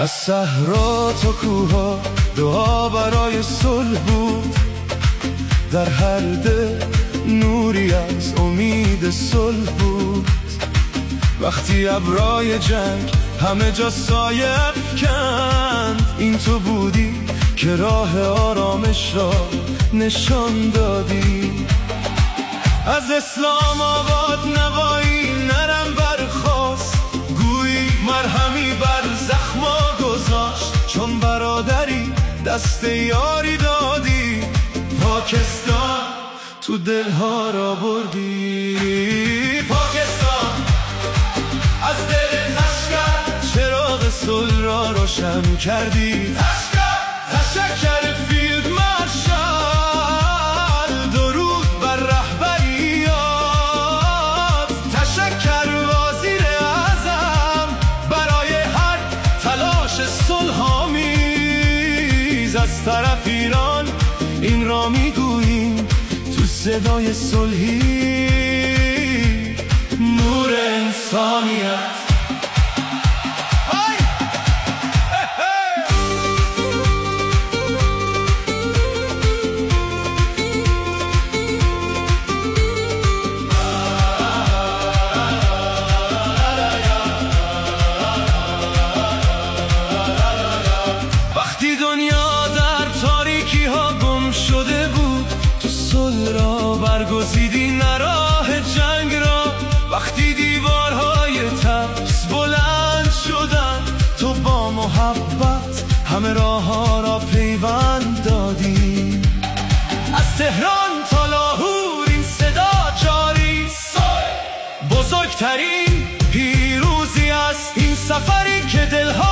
از صحرا تا کوها دعا برای صلح بود، در هر دل نوری از امید صلح بود. وقتی ابرای جنگ همه جا سایه افکند، این تو بودی که راه آرامش را نشان دادی. از اسلام آباد نوایی نرم برخاست، گویی مرهمی بر زخما گذاشت. چون برادری دست یاری دادی، پاکستان تو دلها را بردی. پاکستان از دل تشکر چراغ صلح را روشن کردی. تشکر فیلد مارشال، درود بر رهبریات. تشکر وزیر اعظم برای هر تلاش صلح‌آمیز. از طرف ایران این را میگوییم تو صدای صلحی، نور انسانیت. وقتی دنیا در تاریکی ها گم شده بود، تو صلح را برگزیدی نه راه جنگ را. وقتی دیوارهای ترس بلند شدن، تو با محبت همه راه ها را پیوند دادی. از تهران تا لاهور این صدا جاری، بزرگترین پیروزی است این سفری که دلها